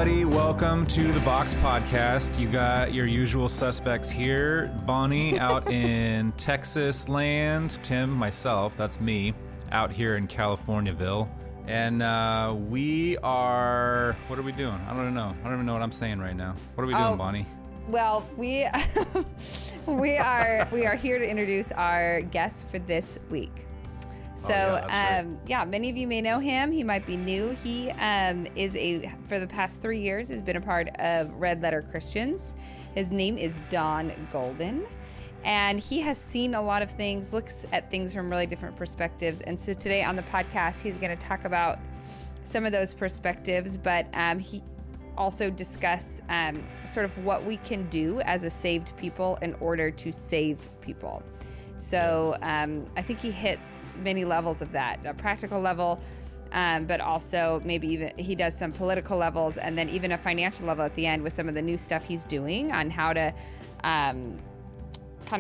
everybody. Welcome to the Vox podcast. You got your usual suspects here. Bonnie out in Texas land. Tim, myself, that's me, out here in Californiaville. And we are, what are we doing? I don't know. I don't even know what I'm saying right now. What are we doing, Bonnie? Well, we we are here to introduce our guest for this week. So, right. Many of you may know him. He might be new. He for the past 3 years, has been a part of Red Letter Christians. His name is Don Golden, and he has seen a lot of things, looks at things from really different perspectives. And so today on the podcast, he's going to talk about some of those perspectives, but he also discuss sort of what we can do as a saved people in order to save people. So I think he hits many levels of that, a practical level, but also maybe even he does some political levels, and then even a financial level at the end with some of the new stuff he's doing on how to kind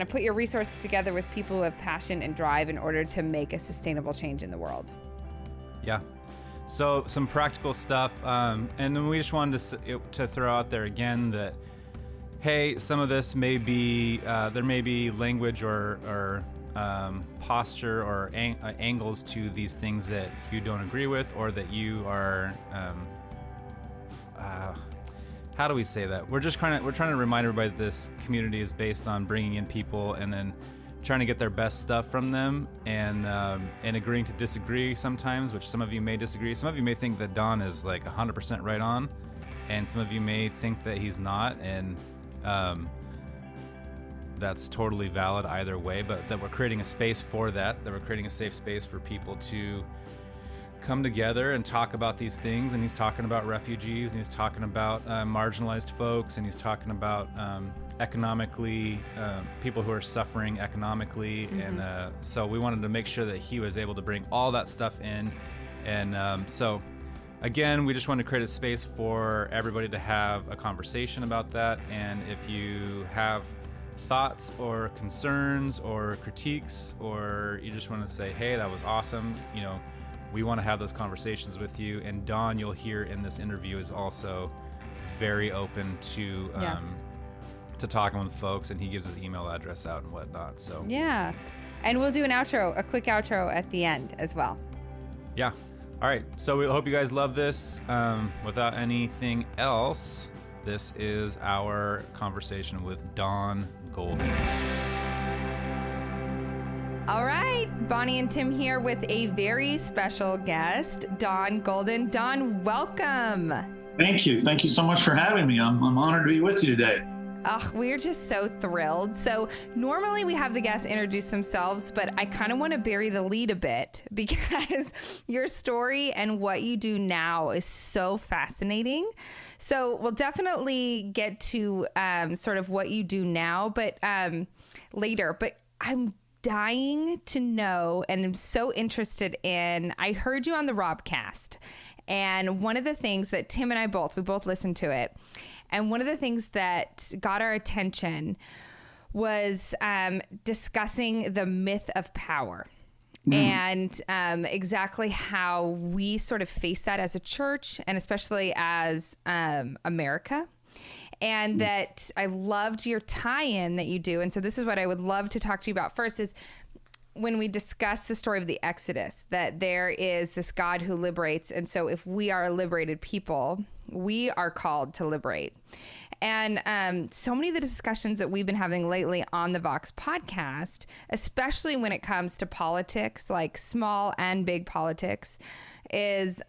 of put your resources together with people who have passion and drive in order to make a sustainable change in the world. Yeah. So some practical stuff, and then we just wanted to throw out there again that, hey, some of this may be, there may be language or posture or angles to these things that you don't agree with, or that you are, how do we say that? We're trying to remind everybody that this community is based on bringing in people and then trying to get their best stuff from them, and agreeing to disagree sometimes, which some of you may disagree. Some of you may think that Don is like 100% right on, and some of you may think that he's not, and that's totally valid either way, but that we're creating a space for that we're creating a safe space for people to come together and talk about these things. And he's talking about refugees, and he's talking about marginalized folks, and he's talking about economically, people who are suffering economically. Mm-hmm. And so we wanted to make sure that he was able to bring all that stuff in. And so again, we just want to create a space for everybody to have a conversation about that. And if you have thoughts or concerns or critiques, or you just want to say, hey, that was awesome, we want to have those conversations with you. And Don, you'll hear in this interview, is also very open to talking with folks, and he gives his email address out and whatnot. So yeah, and we'll do a quick outro at the end as well. Yeah. All right, so we hope you guys love this. Without anything else, this is our conversation with Don Golden. All right, Bonnie and Tim here with a very special guest, Don Golden. Don, welcome. Thank you. Thank you so much for having me. I'm honored to be with you today. We're just so thrilled. So normally we have the guests introduce themselves, but I kind of want to bury the lead a bit, because your story and what you do now is so fascinating. So we'll definitely get to sort of what you do now, but later. But I'm dying to know, and I'm so interested in, I heard you on the Robcast, and one of the things that Tim and I we both listened to it, and one of the things that got our attention was discussing the myth of power. And exactly how we sort of face that as a church, and especially as America. And that I loved your tie-in that you do. And so this is what I would love to talk to you about first, is when we discuss the story of the Exodus, that there is this God who liberates. And so if we are a liberated people, we are called to liberate. And so many of the discussions that we've been having lately on the Vox podcast, especially when it comes to politics, like small and big politics, is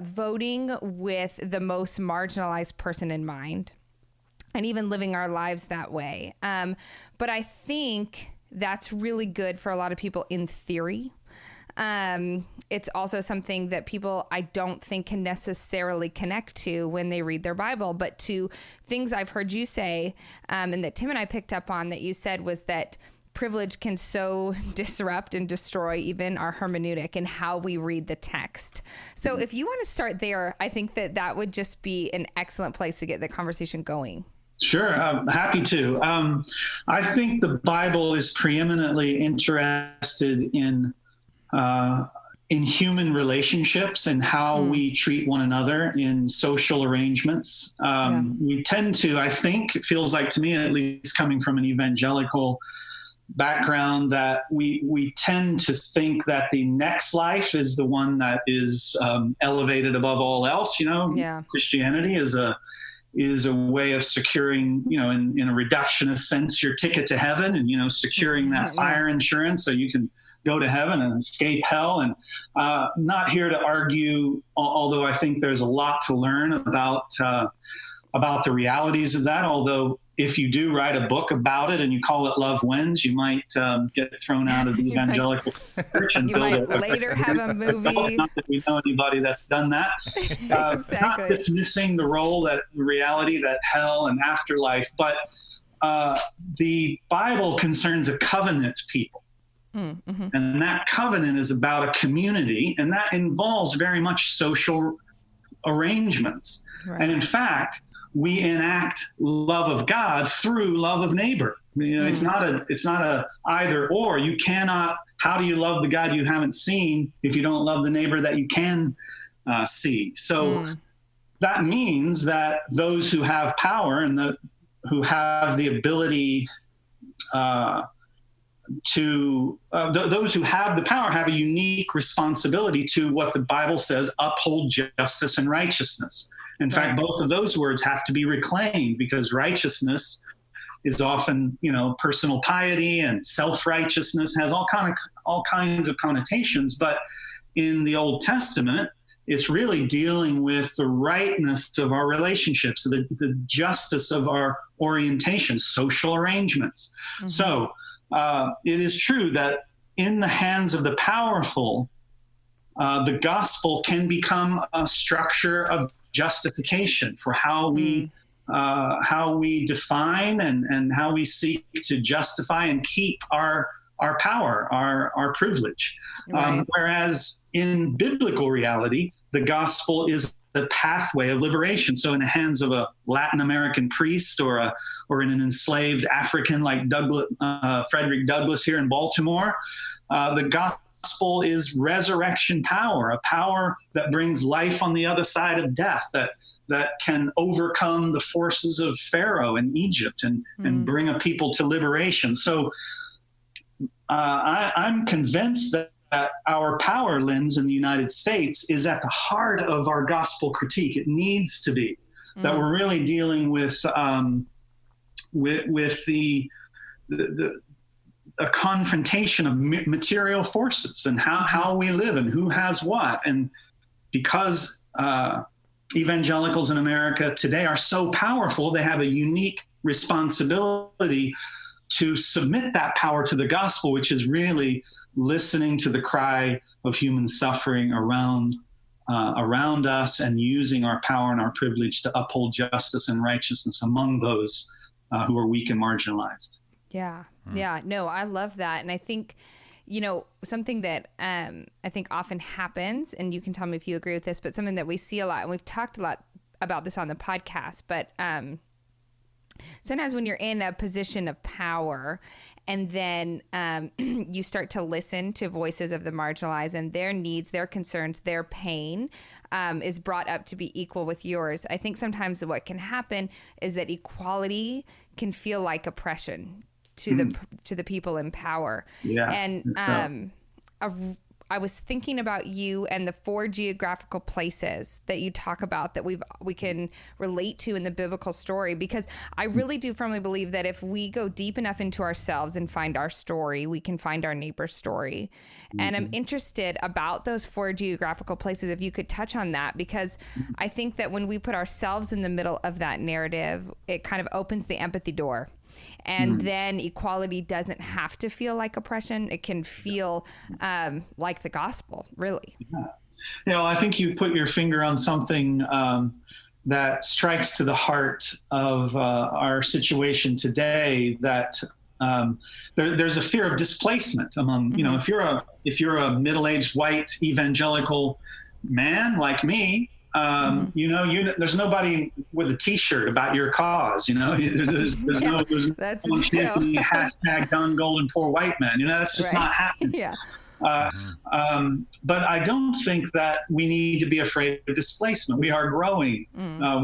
voting with the most marginalized person in mind, and even living our lives that way. But I think that's really good for a lot of people in theory. It's also something that people, I don't think, can necessarily connect to when they read their Bible, but to things I've heard you say, and that Tim and I picked up on, that you said was that privilege can so disrupt and destroy even our hermeneutic and how we read the text. So if you want to start there, I think that would just be an excellent place to get the conversation going. Sure, I'm happy to. I think the Bible is preeminently interested in in human relationships and how we treat one another in social arrangements. We tend to, I think, it feels like to me, at least coming from an evangelical background, that we tend to think that the next life is the one that is elevated above all else. Christianity is a way of securing, in a reductionist sense, your ticket to heaven, and securing that fire insurance so you can go to heaven and escape hell. And not here to argue, although I think there's a lot to learn about the realities of that. Although if you do write a book about it and you call it Love Wins, you might get thrown out of the evangelical church and you might later have a movie. Not that we know anybody that's done that. Exactly. Not dismissing the reality that hell and afterlife, but the Bible concerns a covenant people. Mm-hmm. And that covenant is about a community, and that involves very much social arrangements. Right. And in fact, we enact love of God through love of neighbor. It's not a either or. You cannot. How do you love the God you haven't seen if you don't love the neighbor that you can see? So that means that those who have power and who have the ability those who have the power have a unique responsibility to what the Bible says, uphold justice and righteousness. In fact, both of those words have to be reclaimed, because righteousness is often, personal piety, and self-righteousness has all kinds of connotations. But in the Old Testament, it's really dealing with the rightness of our relationships, the justice of our orientation, social arrangements. Mm-hmm. So it is true that in the hands of the powerful, the gospel can become a structure of justification for how we define and how we seek to justify and keep our power, our privilege. Right. Whereas in biblical reality, the gospel is the pathway of liberation. So in the hands of a Latin American priest or in an enslaved African like Frederick Douglass here in Baltimore, the gospel is resurrection power, a power that brings life on the other side of death, that can overcome the forces of Pharaoh in Egypt and bring a people to liberation. So I'm convinced that our power lens in the United States is at the heart of our gospel critique. It needs to be that we're really dealing with a confrontation of material forces and how we live and who has what. And because evangelicals in America today are so powerful, they have a unique responsibility to submit that power to the gospel, which is really listening to the cry of human suffering around us and using our power and our privilege to uphold justice and righteousness among those who are weak and marginalized. Yeah. Yeah. No, I love that. And I think, something that I think often happens, and you can tell me if you agree with this, but something that we see a lot, and we've talked a lot about this on the podcast, but sometimes when you're in a position of power and then you start to listen to voices of the marginalized and their needs, their concerns, their pain is brought up to be equal with yours. I think sometimes what can happen is that equality can feel like oppression to the people in power. Yeah, and I was thinking about you and the 4 geographical places that you talk about that we can relate to in the biblical story, because I really do firmly believe that if we go deep enough into ourselves and find our story, we can find our neighbor's story. And I'm interested about those 4 geographical places, if you could touch on that, because I think that when we put ourselves in the middle of that narrative, it kind of opens the empathy door. And then equality doesn't have to feel like oppression. It can feel like the gospel, really. Yeah. I think you put your finger on something that strikes to the heart of our situation today, that there's a fear of displacement among, if you're a middle-aged white evangelical man like me, there's nobody with a T-shirt about your cause. There's no that's hashtag done golden poor white man. That's just not happening. Yeah. But I don't think that we need to be afraid of displacement. We are growing.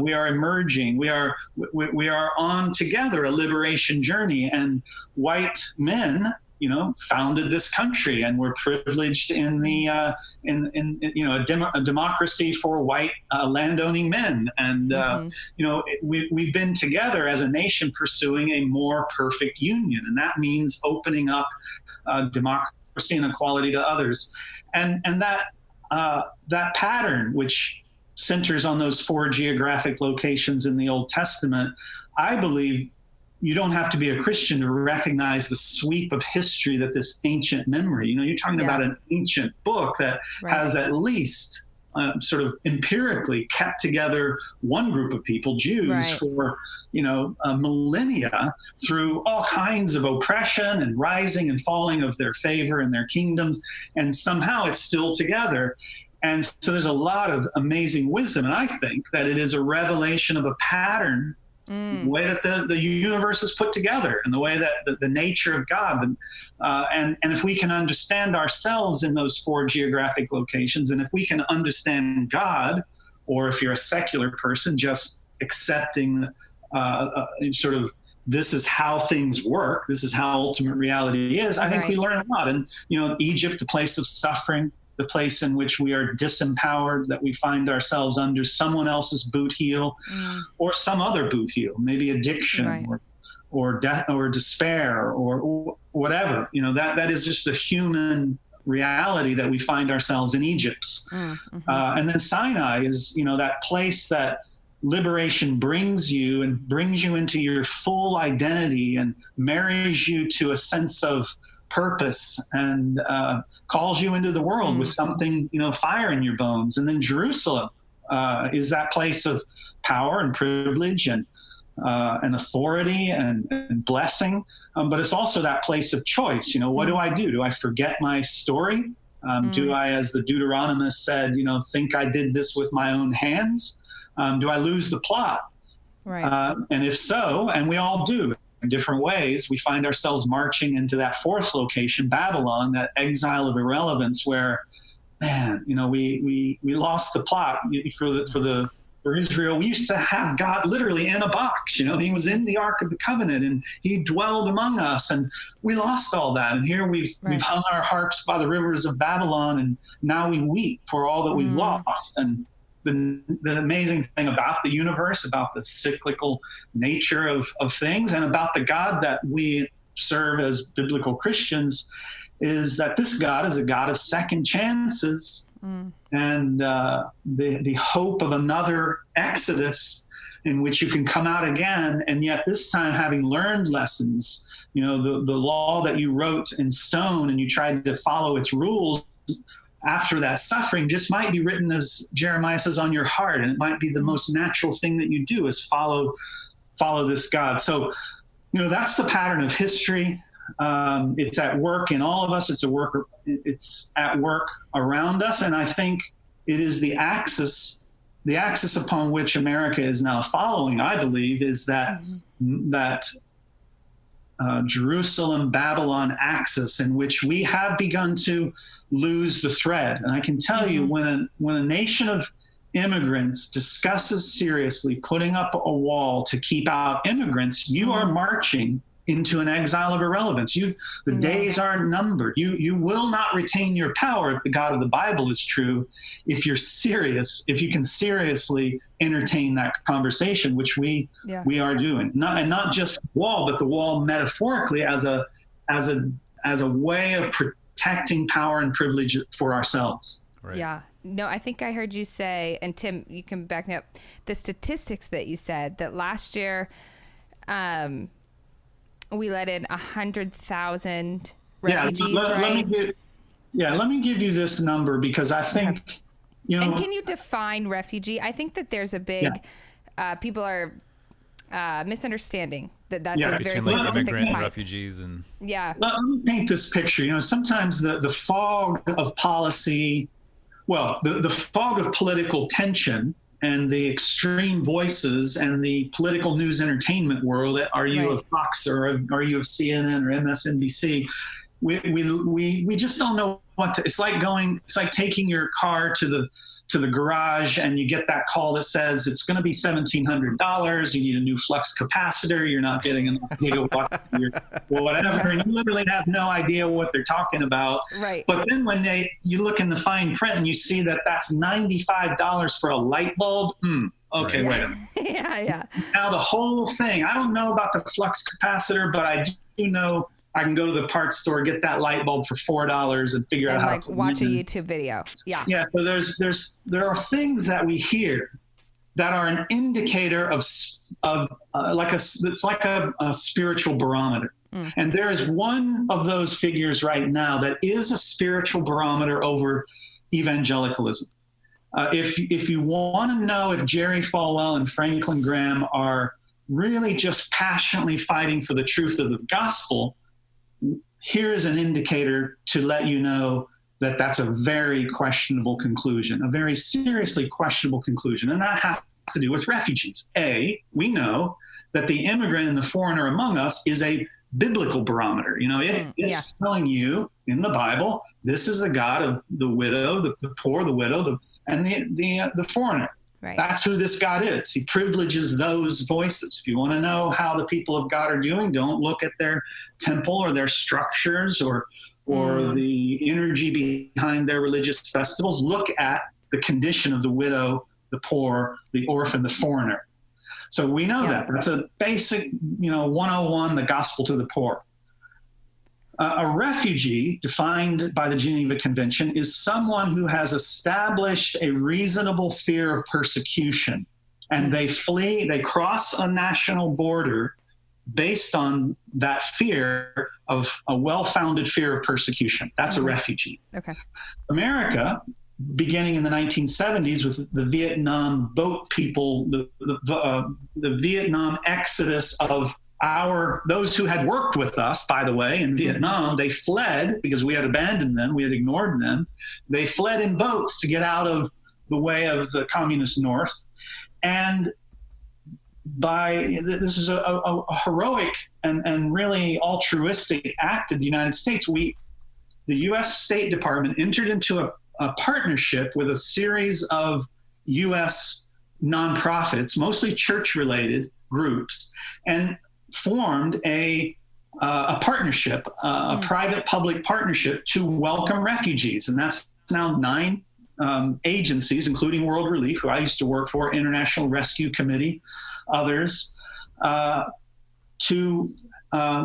We are emerging. We are on together a liberation journey. And white men, founded this country, and we're privileged in the a democracy for white landowning men. And we've been together as a nation pursuing a more perfect union, and that means opening up democracy and equality to others. And that pattern, which centers on those 4 geographic locations in the Old Testament, I believe you don't have to be a Christian to recognize the sweep of history that this ancient memory, you're talking about an ancient book that has at least sort of empirically kept together one group of people, Jews, for, millennia through all kinds of oppression and rising and falling of their favor and their kingdoms. And somehow it's still together. And so there's a lot of amazing wisdom. And I think that it is a revelation of a pattern, the way that the universe is put together, and the way that the nature of God. And if we can understand ourselves in those 4 geographic locations, and if we can understand God, or if you're a secular person, just accepting sort of this is how things work, this is how ultimate reality is, I think we learn a lot. And, Egypt, the place of suffering, the place in which we are disempowered, that we find ourselves under someone else's boot heel or some other boot heel, maybe addiction or death or despair or whatever. That is just a human reality that we find ourselves in Egypt. And then Sinai is, that place that liberation brings you into your full identity and marries you to a sense of purpose and calls you into the world with something, fire in your bones. And then Jerusalem is that place of power and privilege and authority and blessing. But it's also that place of choice. What do I do? Do I forget my story? Do I, as the Deuteronomist said, think I did this with my own hands? Do I lose the plot? And if so, and we all do, in different ways, we find ourselves marching into that 4th location, Babylon, that exile of irrelevance, where, man, we lost the plot for Israel. We used to have God literally in a box. He was in the Ark of the Covenant and he dwelled among us, and we lost all that. And here we've hung our harps by the rivers of Babylon, and now we weep for all that we've lost. And the amazing thing about the universe, about the cyclical nature of things, and about the God that we serve as biblical Christians, is that this God is a God of second chances and the hope of another Exodus in which you can come out again. And yet this time, having learned lessons, the law that you wrote in stone and you tried to follow its rules, after that suffering just might be written, as Jeremiah says, on your heart. And it might be the most natural thing that you do is follow this God. So, that's the pattern of history. It's at work in all of us. It's at work around us. And I think it is the axis upon which America is now following, I believe, is that Jerusalem, Babylon axis in which we have begun to lose the thread. And I can tell you, when a nation of immigrants discusses seriously putting up a wall to keep out immigrants, you are marching into an exile of irrelevance. The days are numbered. You will not retain your power if the God of the Bible is true, if you're serious, if you can seriously entertain that conversation, which we are doing. Not just the wall, but the wall metaphorically as a way of protecting power and privilege for ourselves. Right. Yeah. No, I think I heard you say, and Tim, you can back me up, the statistics that you said that last year, we let in 100,000 refugees, right? Let me give you this number, because I think, And can you define refugee? I think that there's a big, people are misunderstanding that's a very specific immigrant type. And refugees and Let me paint this picture. Sometimes the fog of policy, the fog of political tension and the extreme voices and the political news entertainment world, are you of Fox or are you of CNN or MSNBC? We just don't know what to, it's like taking your car to the garage and you get that call that says it's going to be $1,700. You need a new flux capacitor. You're not getting enough gigawatts or whatever. And you literally have no idea what they're talking about. Right. But then when you look in the fine print and you see that that's $95 for a light bulb. Okay, wait a minute. Yeah. Now the whole thing, I don't know about the flux capacitor, but I do know I can go to the parts store, get that light bulb for $4 and figure out how to watch a YouTube video. Yeah. Yeah. So there are things that we hear that are an indicator of it's like a spiritual barometer. And there is one of those figures right now that is a spiritual barometer over evangelicalism. If you want to know if Jerry Falwell and Franklin Graham are really just passionately fighting for the truth of the gospel, here is an indicator to let you know that that's a very questionable conclusion, a very seriously questionable conclusion. And that has to do with refugees. We know that the immigrant and the foreigner among us is a biblical barometer. It's telling you in the Bible, this is the God of the widow, the poor, the widow, and the foreigner. Right. That's who this God is. He privileges those voices. If you want to know how the people of God are doing, don't look at their temple or their structures or the energy behind their religious festivals. Look at the condition of the widow, the poor, the orphan, the foreigner. So we know that. That's a basic, 101, the gospel to the poor. A refugee, defined by the Geneva Convention, is someone who has established a reasonable fear of persecution, and they cross a national border based on that fear of a well-founded fear of persecution. That's a refugee. Okay. America, beginning in the 1970s with the Vietnam boat people, the Vietnam exodus of those who had worked with us, by the way, in Vietnam, they fled because we had abandoned them. We had ignored them. They fled in boats to get out of the way of the communist North. And this is a heroic and really altruistic act of the United States. The U.S. State Department entered into a partnership with a series of U.S. nonprofits, mostly church-related groups, and formed a partnership, a private-public partnership to welcome refugees. And that's now 9 agencies, including World Relief, who I used to work for, International Rescue Committee, others, to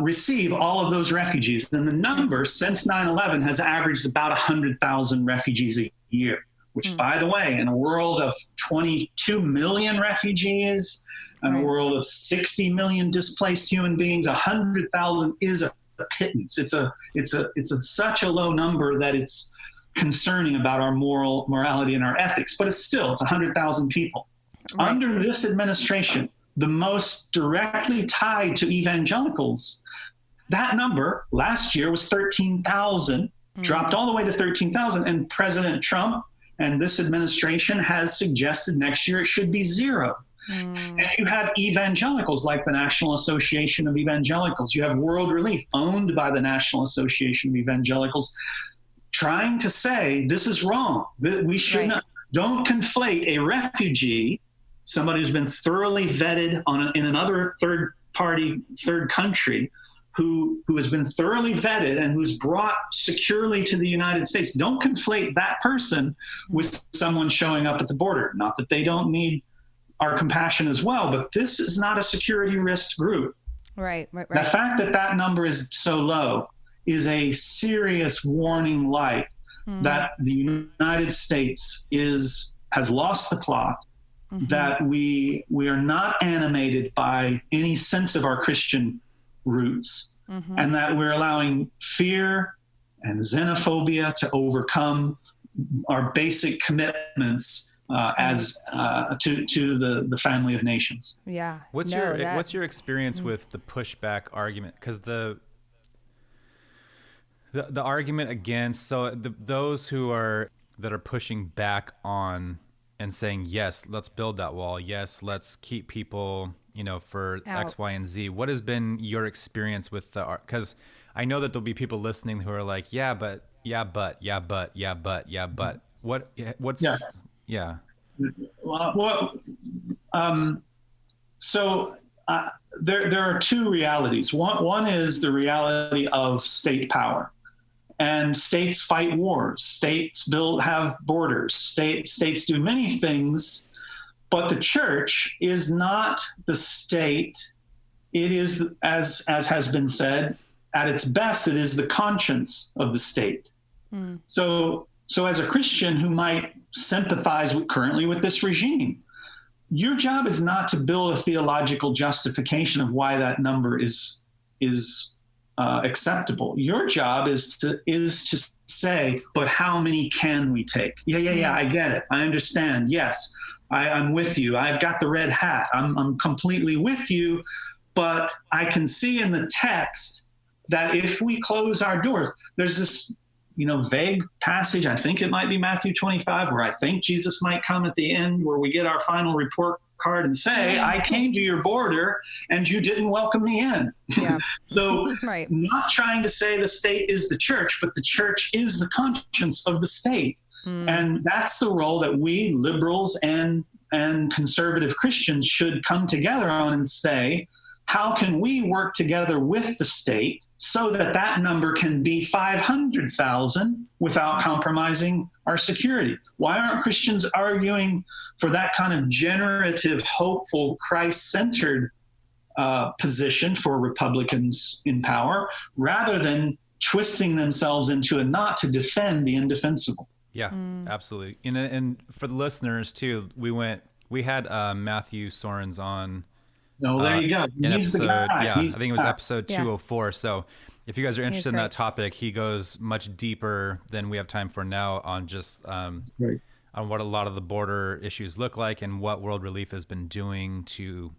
receive all of those refugees. And the number since 9/11 has averaged about 100,000 refugees a year, which, by the way, in a world of 22 million refugees, in a world of 60 million displaced human beings, 100,000 is a pittance. It's such a low number that it's concerning about our morality and our ethics, but it's 100,000 people. Right. Under this administration, the most directly tied to evangelicals, that number last year was 13,000, dropped all the way to 13,000, and President Trump and this administration has suggested next year it should be 0. And you have evangelicals like the National Association of Evangelicals. You have World Relief, owned by the National Association of Evangelicals, trying to say this is wrong. We should not. Don't conflate a refugee, somebody who's been thoroughly vetted in another third country, who has been thoroughly vetted and who's brought securely to the United States. Don't conflate that person with someone showing up at the border. Not that they don't need our compassion as well, but this is not a security risk group. Right. The fact that number is so low is a serious warning light that the United States has lost the plot, that we are not animated by any sense of our Christian roots, and that we're allowing fear and xenophobia to overcome our basic commitments to the family of nations. Yeah. What's your experience with the pushback argument? Because the argument against those that are pushing back on and saying, yes, let's build that wall. Yes, let's keep people, for out. X, Y, and Z. What has been your experience with because I know that there'll be people listening who are like, yeah, but What's, Yeah. yeah. Um, so there are two realities. One is the reality of state power, and states fight wars. States have borders. States do many things, but the church is not the state. It is, as has been said, at its best, it is the conscience of the state. So as a Christian who might sympathize currently with this regime, your job is not to build a theological justification of why that number is acceptable. Your job is to say, but how many can we take? Yeah. I get it. I understand. Yes, I'm with you. I've got the red hat. I'm completely with you. But I can see in the text that if we close our doors, there's this, vague passage. I think it might be Matthew 25, where I think Jesus might come at the end, where we get our final report card and say, I came to your border and you didn't welcome me in. Yeah. So right. Not trying to say the state is the church, but the church is the conscience of the state. And that's the role that we liberals and conservative Christians should come together on and say, how can we work together with the state so that number can be 500,000 without compromising our security? Why aren't Christians arguing for that kind of generative, hopeful, Christ-centered position for Republicans in power, rather than twisting themselves into a knot to defend the indefensible? Yeah, absolutely. And for the listeners too, we had Matthew Sorens on. No, there you go. He's the guy. Yeah, I think it was episode 204. So if you guys are interested in that topic, he goes much deeper than we have time for now on just on what a lot of the border issues look like and what World Relief has been doing to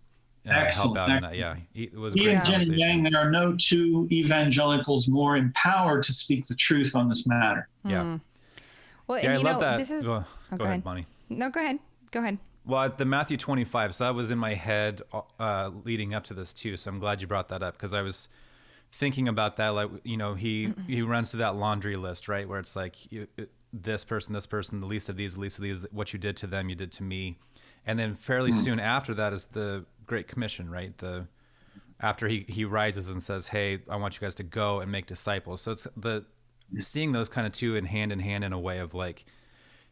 help out in that. Yeah, it was a great and Jenny conversation. Yang, there are no two evangelicals more empowered to speak the truth on this matter. Yeah. Well, yeah, and I love that. This is... Go ahead, Bonnie. No, go ahead. Well, the Matthew 25, so that was in my head leading up to this too. So I'm glad you brought that up, because I was thinking about that. Like, he runs through that laundry list, right? Where it's like this person, the least of these, what you did to them, you did to me. And then fairly soon after that is the Great Commission, right? After he rises and says, hey, I want you guys to go and make disciples. So it's seeing those kind of two in hand in a way of like,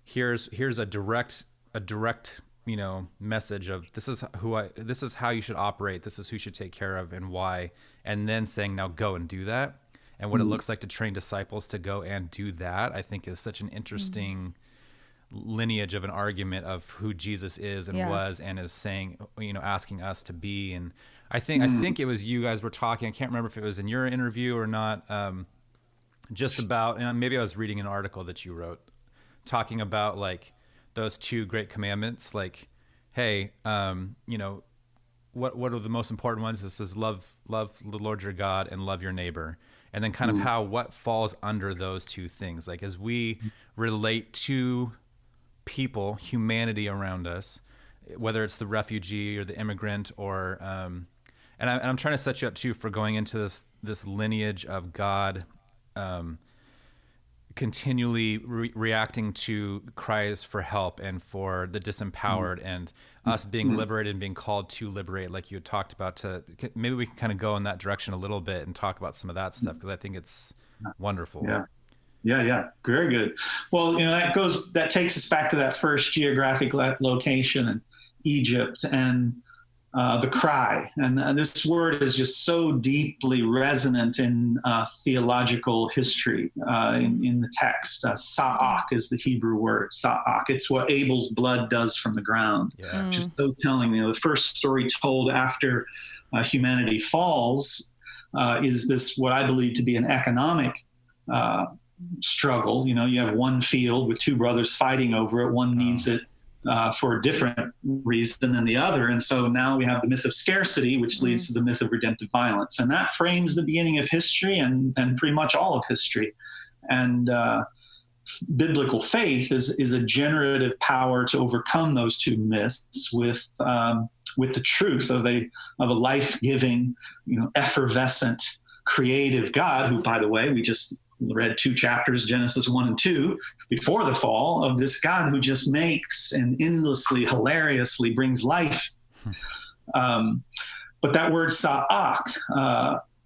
here's a direct message of this is how you should operate. This is who you should take care of and why. And then saying, now go and do that. And what it looks like to train disciples to go and do that, I think is such an interesting lineage of an argument of who Jesus is and was, and is saying, asking us to be. And I think it was you guys were talking. I can't remember if it was in your interview or not. Just about, and maybe I was reading an article that you wrote talking about like those two great commandments, like, hey, what are the most important ones? This is love the Lord your God and love your neighbor. And then kind of what falls under those two things, like as we relate to people, humanity around us, whether it's the refugee or the immigrant or, and I'm trying to set you up too for going into this lineage of God, continually reacting to cries for help and for the disempowered, and us being liberated and being called to liberate, like you had talked about. Maybe we can kind of go in that direction a little bit and talk about some of that stuff, because I think it's wonderful. Yeah. Very good. Well, that takes us back to that first geographic location in Egypt, and the cry. And this word is just so deeply resonant in theological history, in the text. Sa'ak is the Hebrew word, sa'ak. It's what Abel's blood does from the ground. Yeah. Which is so telling. The first story told after humanity falls is this, what I believe to be an economic struggle. You have one field with two brothers fighting over it. One needs it for a different reason than the other. And so now we have the myth of scarcity, which leads to the myth of redemptive violence. And that frames the beginning of history and pretty much all of history. And biblical faith is a generative power to overcome those two myths with the truth of a life-giving, effervescent, creative God, who, by the way, we just read 2 chapters, Genesis 1 and 2, before the fall, of this God who just makes and endlessly, hilariously brings life. But that word sa'ak,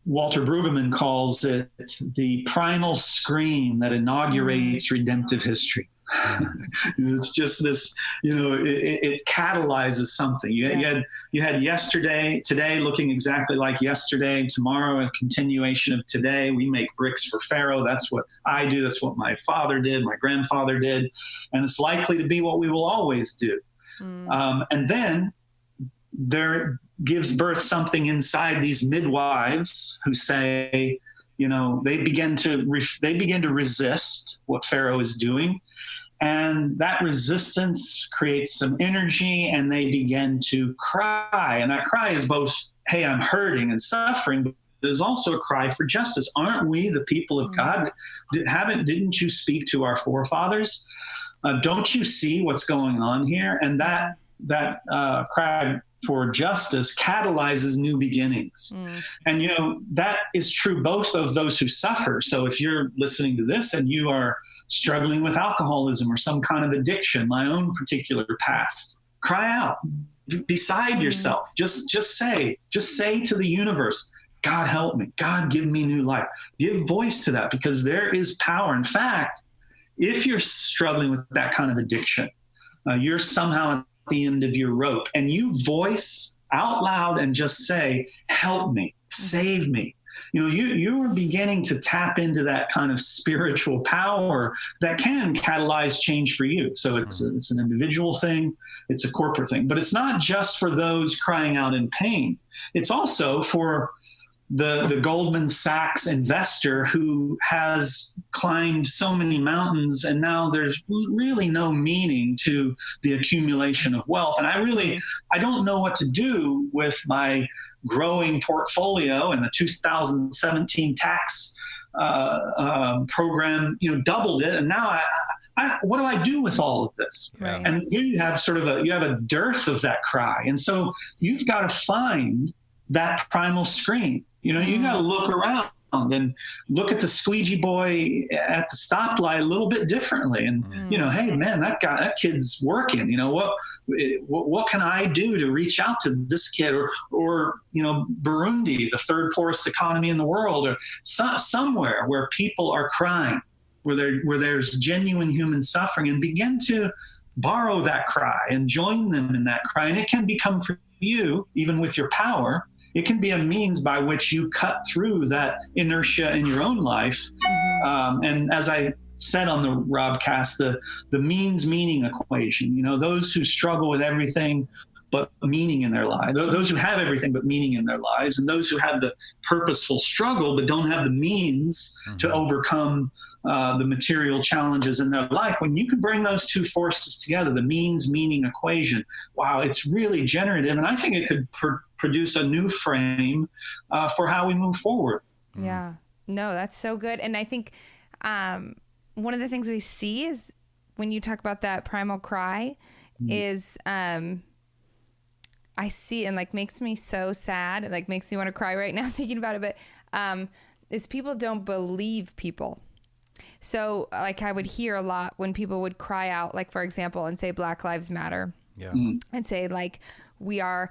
Walter Brueggemann calls it the primal scream that inaugurates redemptive history. It's just this, it catalyzes something. You had yesterday, today looking exactly like yesterday, tomorrow a continuation of today. We make bricks for Pharaoh. That's what I do. That's what my father did, my grandfather did. And it's likely to be what we will always do. And then there gives birth something inside these midwives who say, they begin to resist what Pharaoh is doing. And that resistance creates some energy, and they begin to cry. And that cry is both, hey, I'm hurting and suffering, but there's also a cry for justice. Aren't we the people of God? Didn't you speak to our forefathers? Don't you see what's going on here? And that cry for justice catalyzes new beginnings. And, that is true both of those who suffer. So if you're listening to this and you are struggling with alcoholism or some kind of addiction, my own particular past, cry out beside yourself. Just say to the universe, God, help me. God, give me new life. Give voice to that, because there is power. In fact, if you're struggling with that kind of addiction, you're somehow at the end of your rope, and you voice out loud and just say, help me, save me. You are beginning to tap into that kind of spiritual power that can catalyze change for you. So it's an individual thing, it's a corporate thing, but it's not just for those crying out in pain. It's also for the Goldman Sachs investor who has climbed so many mountains, and now there's really no meaning to the accumulation of wealth. And I don't know what to do with my growing portfolio, and the 2017 tax program, doubled it. And now what do I do with all of this? Right. And here you have a dearth of that cry. And so you've got to find that primal scream. You got to look around and look at the squeegee boy at the stoplight a little bit differently. And, hey, man, that kid's working. What can I do to reach out to this kid or Burundi, the third poorest economy in the world, or somewhere where people are crying, where there's genuine human suffering, and begin to borrow that cry and join them in that cry. And it can become for you, even with your power, it can be a means by which you cut through that inertia in your own life. And as I said on the Robcast, the means-meaning equation, those who struggle with everything but meaning in their lives, those who have everything but meaning in their lives, and those who have the purposeful struggle but don't have the means to overcome the material challenges in their life. When you can bring those two forces together, the means-meaning equation, wow, it's really generative. And I think it could produce a new frame for how we move forward. Yeah, no, that's so good. And I think one of the things we see is when you talk about that primal cry is I see, and makes me so sad, makes me want to cry right now thinking about it, but is people don't believe people. So I would hear a lot when people would cry out, for example, and say Black Lives Matter, and say we are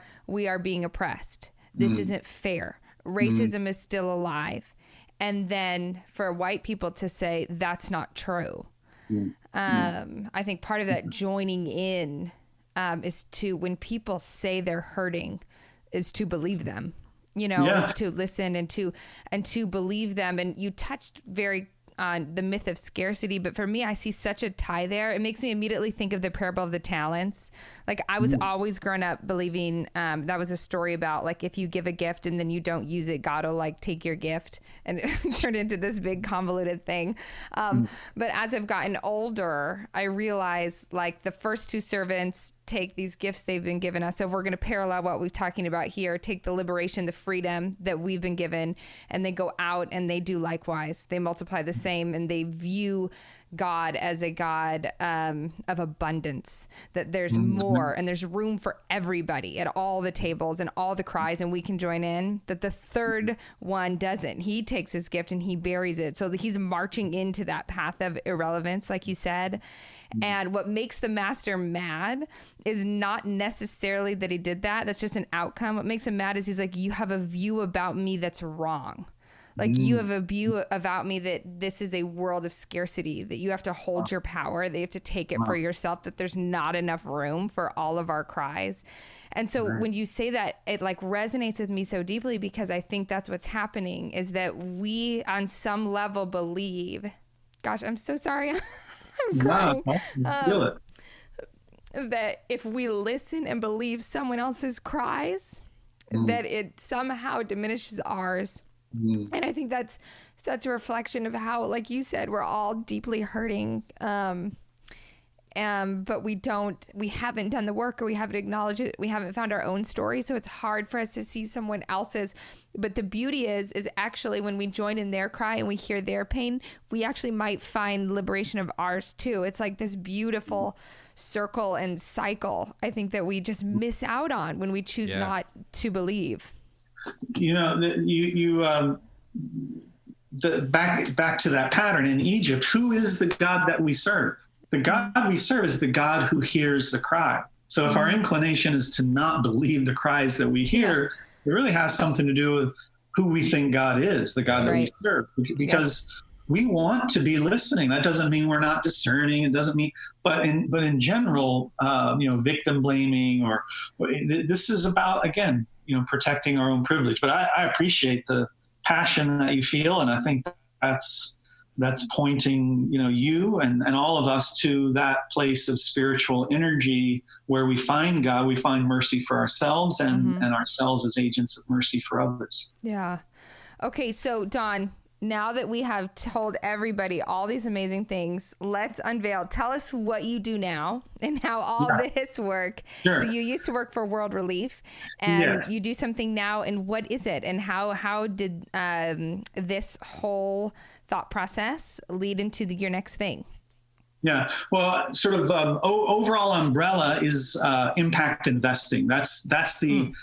being oppressed. This isn't fair. Racism is still alive. And then for white people to say that's not true. I think part of that joining in is to, when people say they're hurting, is to believe them, is to listen and to believe them. And you touched very on the myth of scarcity, but for me, I see such a tie there. It makes me immediately think of the parable of the talents. I was always grown up believing that was a story about if you give a gift and then you don't use it, God will take your gift, and it turned into this big convoluted thing. But as I've gotten older, I realize the first two servants take these gifts they've been given us. So if we're going to parallel what we're talking about here, take the liberation, the freedom that we've been given, and they go out and they do likewise. They multiply the same same, and they view God as a God of abundance, that there's more and there's room for everybody at all the tables and all the cries, and we can join in. That the third one doesn't. He takes his gift and he buries it. So he's marching into that path of irrelevance, like you said. And what makes the master mad is not necessarily that he did that. That's just an outcome. What makes him mad is he's like, you have a view about me that's wrong. Like you have a view about me that this is a world of scarcity, that you have to hold your power, that you have to take it for yourself, that there's not enough room for all of our cries. And so when you say that, it like resonates with me so deeply, because I think that's what's happening, is that we on some level believe, gosh, I'm so sorry. I'm crying. Feel it. That if we listen and believe someone else's cries, that it somehow diminishes ours. And I think that's such a reflection of how, like you said, we're all deeply hurting. But we haven't done the work, or we haven't acknowledged it. We haven't found our own story. So it's hard for us to see someone else's. But the beauty is actually when we join in their cry and we hear their pain, we actually might find liberation of ours too. It's like this beautiful circle and cycle, I think, that we just miss out on when we choose not to believe. You know, back to that pattern in Egypt, who is the God that we serve? The God we serve is the God who hears the cry. So if our inclination is to not believe the cries that we hear, it really has something to do with who we think God is, the God that we serve, because we want to be listening. That doesn't mean we're not discerning. It doesn't mean, but in general, victim blaming, or this is about, again, protecting our own privilege. But I appreciate the passion that you feel, and I think that's pointing, you and all of us to that place of spiritual energy where we find God, we find mercy for ourselves, and ourselves as agents of mercy for others. Yeah. Okay. So Don, now that we have told everybody all these amazing things, let's unveil. Tell us what you do now and how all this work. Sure. So you used to work for World Relief, and you do something now. And what is it? And how did this whole thought process lead into your next thing? Yeah, well, sort of overall umbrella is impact investing. That's the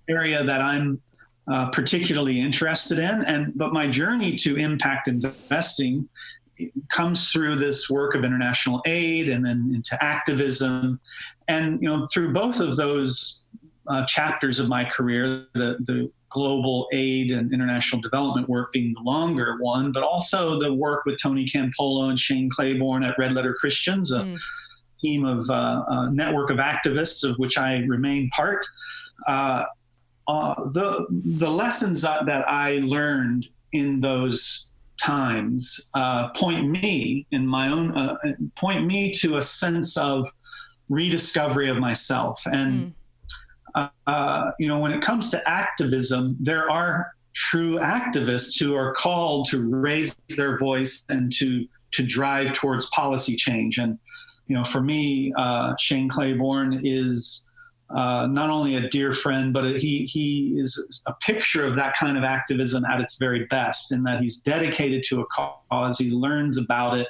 area that I'm particularly interested in. But my journey to impact investing comes through this work of international aid and then into activism. And, through both of those chapters of my career, the global aid and international development work being the longer one, but also the work with Tony Campolo and Shane Claiborne at Red Letter Christians, a team of a network of activists of which I remain part. The lessons that I learned in those times point me to a sense of rediscovery of myself. And when it comes to activism, there are true activists who are called to raise their voice and to drive towards policy change. And for me, Shane Claiborne is not only a dear friend, but he is a picture of that kind of activism at its very best, in that he's dedicated to a cause. He learns about it.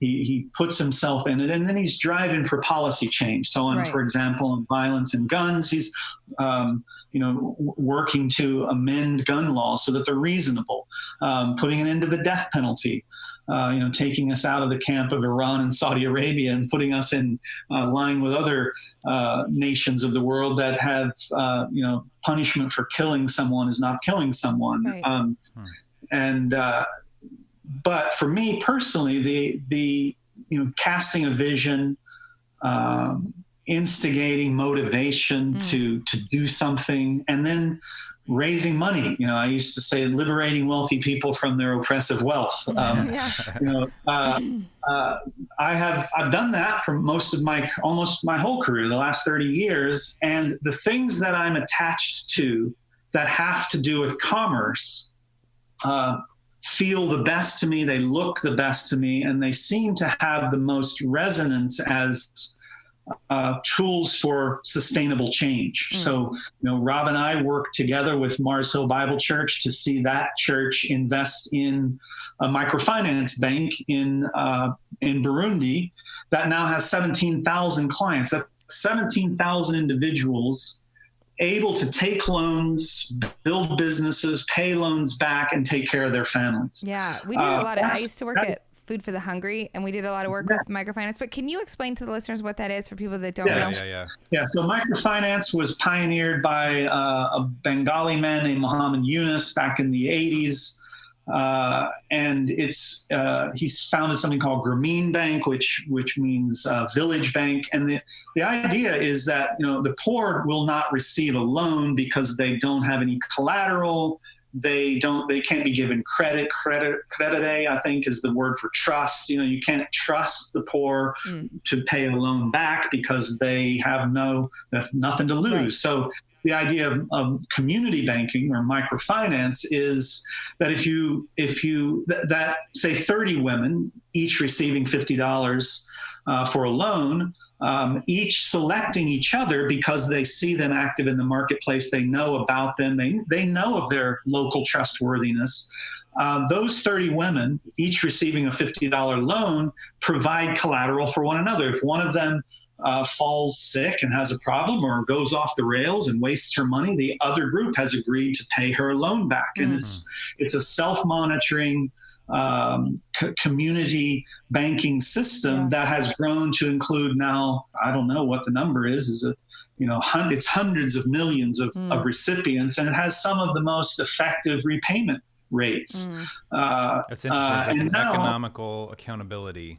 He puts himself in it, and then he's driving for policy change. So, for example, on violence and guns, he's working to amend gun laws so that they're reasonable, putting an end to the death penalty, taking us out of the camp of Iran and Saudi Arabia and putting us in line with other nations of the world that have, punishment for killing someone is not killing someone. Right. But for me personally, the casting a vision, instigating motivation to do something, and then raising money. I used to say liberating wealthy people from their oppressive wealth. I've done that for almost my whole career, the last 30 years. And the things that I'm attached to that have to do with commerce, feel the best to me, they look the best to me, and they seem to have the most resonance as tools for sustainable change. So, Rob and I worked together with Mars Hill Bible Church to see that church invest in a microfinance bank in Burundi that now has 17,000 clients. That's 17,000 individuals able to take loans, build businesses, pay loans back, and take care of their families. Yeah, we did a lot of, I used to work at Food for the Hungry, and we did a lot of work with microfinance. But can you explain to the listeners what that is for people that don't know? Yeah, so microfinance was pioneered by a Bengali man named Muhammad Yunus back in the 80s. And he's founded something called Grameen Bank, which means village bank. And the idea is that, the poor will not receive a loan because they don't have any collateral. They can't be given credit, I think is the word for trust. You can't trust the poor to pay a loan back because they have nothing to lose. Right. So the idea of community banking or microfinance is that if you say 30 women, each receiving $50 for a loan, each selecting each other because they see them active in the marketplace, they know about them, they know of their local trustworthiness. Those 30 women, each receiving a $50 loan, provide collateral for one another. If one of them falls sick and has a problem or goes off the rails and wastes her money, the other group has agreed to pay her loan back. And it's a self-monitoring community banking system that has grown to include now, I don't know what the number is it's hundreds of millions of recipients, and it has some of the most effective repayment rates. That's interesting. It's like an economical accountability.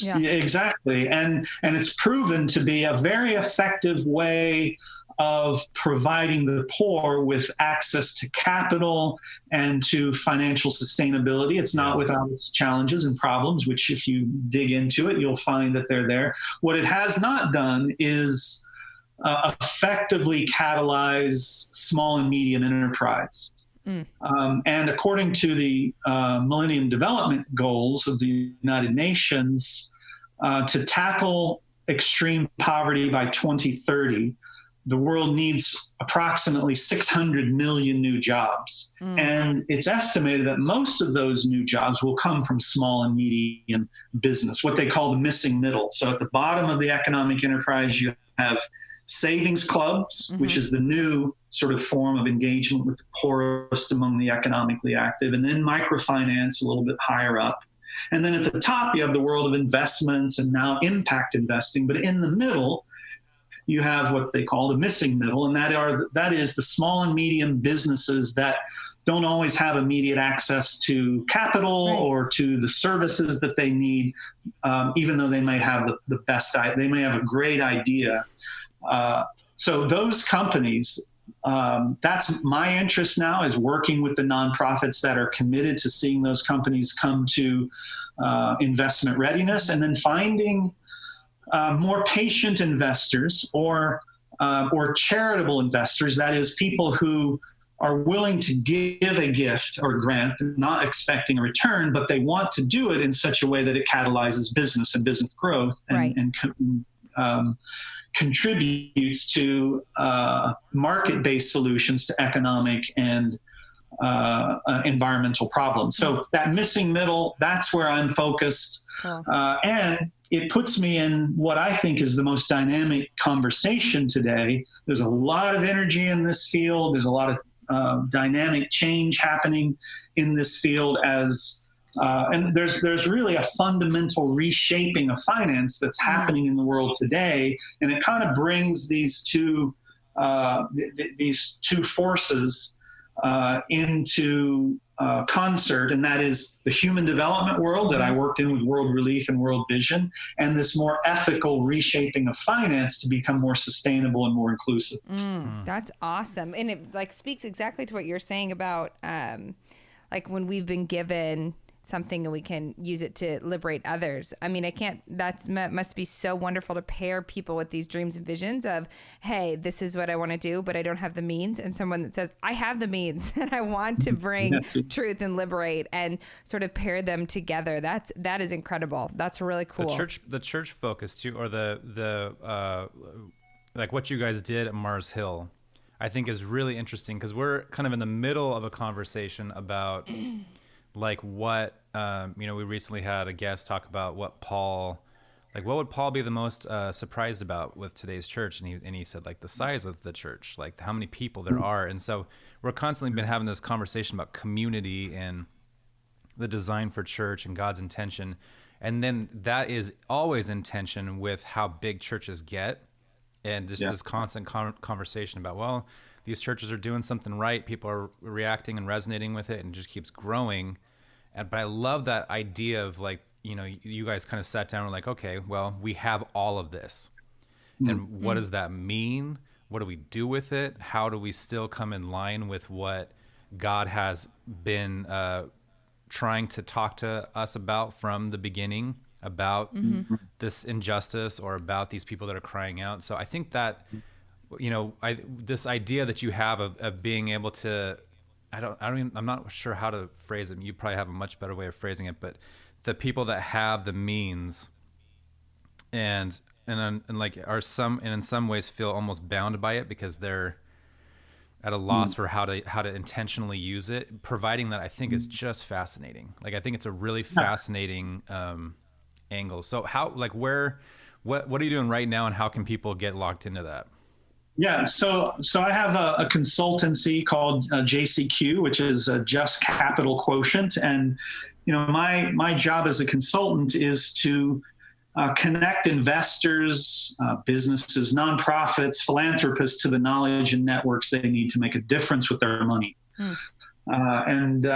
Yeah, exactly. And it's proven to be a very effective way of providing the poor with access to capital and to financial sustainability. It's not without its challenges and problems, which if you dig into it, you'll find that they're there. What it has not done is effectively catalyze small and medium enterprise. And according to the Millennium Development Goals of the United Nations, to tackle extreme poverty by 2030, the world needs approximately 600 million new jobs. And it's estimated that most of those new jobs will come from small and medium business, what they call the missing middle. So at the bottom of the economic enterprise, you have savings clubs, which is the new sort of form of engagement with the poorest among the economically active, and then microfinance a little bit higher up. And then at the top, you have the world of investments and now impact investing. But in the middle, you have what they call the missing middle, and that is the small and medium businesses that don't always have immediate access to capital or to the services that they need, even though they may have the best, they may have a great idea. So those companies, that's my interest now, is working with the nonprofits that are committed to seeing those companies come to investment readiness, and then finding more patient investors or charitable investors, that is, people who are willing to give a gift or grant, not expecting a return, but they want to do it in such a way that it catalyzes business and business growth and contributes to market-based solutions to economic and environmental problems. So that missing middle, that's where I'm focused. And it puts me in what I think is the most dynamic conversation today. There's a lot of energy in this field. There's a lot of dynamic change happening in this field and there's really a fundamental reshaping of finance that's happening in the world today. And it kind of brings these two forces into concert, and that is the human development world that I worked in with World Relief and World Vision, and this more ethical reshaping of finance to become more sustainable and more inclusive. That's awesome. And it speaks exactly to what you're saying about when we've been given something and we can use it to liberate others. I mean, must be so wonderful to pair people with these dreams and visions of, hey, this is what I want to do, but I don't have the means. And someone that says, I have the means and I want to bring truth and liberate, and sort of pair them together. That is incredible. That's really cool. The church focus too, or the like what you guys did at Mars Hill, I think is really interesting, because we're kind of in the middle of a conversation about like what, we recently had a guest talk about what would Paul be the most surprised about with today's church? And he said, like, the size of the church, like how many people there are. And so we're constantly been having this conversation about community and the design for church and God's intention. And then that is always in tension with how big churches get. And just this constant conversation about, well, these churches are doing something right. People are reacting and resonating with it, and it just keeps growing. But I love that idea of, like, you guys kind of sat down and were like, okay, well, we have all of this. And what does that mean? What do we do with it? How do we still come in line with what God has been trying to talk to us about from the beginning, about this injustice or about these people that are crying out? So I think that, this idea that you have of being able to, I'm not sure how to phrase it. You probably have a much better way of phrasing it, but the people that have the means and like in some ways feel almost bound by it because they're at a loss for how to intentionally use it, providing that, I think is just fascinating. Like, I think it's a really fascinating angle. So what are you doing right now, and how can people get locked into that? Yeah, so I have a consultancy called JCQ, which is a Just Capital Quotient, and my job as a consultant is to connect investors, businesses, nonprofits, philanthropists to the knowledge and networks they need to make a difference with their money. One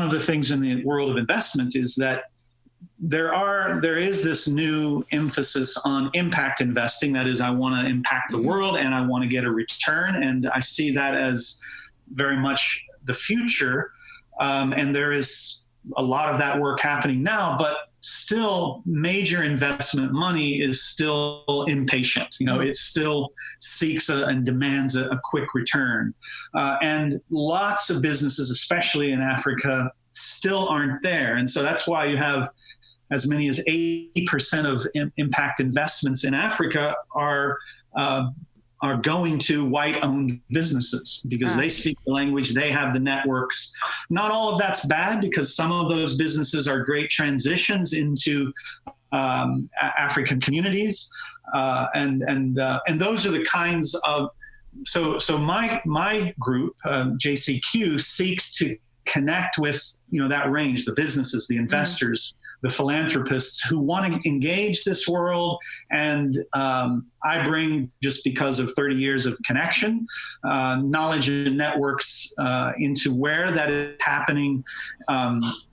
of the things in the world of investment is that there is this new emphasis on impact investing. That is, I want to impact the world and I want to get a return. And I see that as very much the future. And there is a lot of that work happening now, but still major investment money is still impatient. It still seeks and demands a quick return. And lots of businesses, especially in Africa, still aren't there. And so that's why you have as many as 80% of impact investments in Africa are going to white-owned businesses because they speak the language, they have the networks. Not all of that's bad, because some of those businesses are great transitions into African communities, and those are the kinds of. So my group, JCQ, seeks to connect with that range, the businesses, the investors, the philanthropists who want to engage this world. And I bring, just because of 30 years of connection, knowledge and networks into where that is happening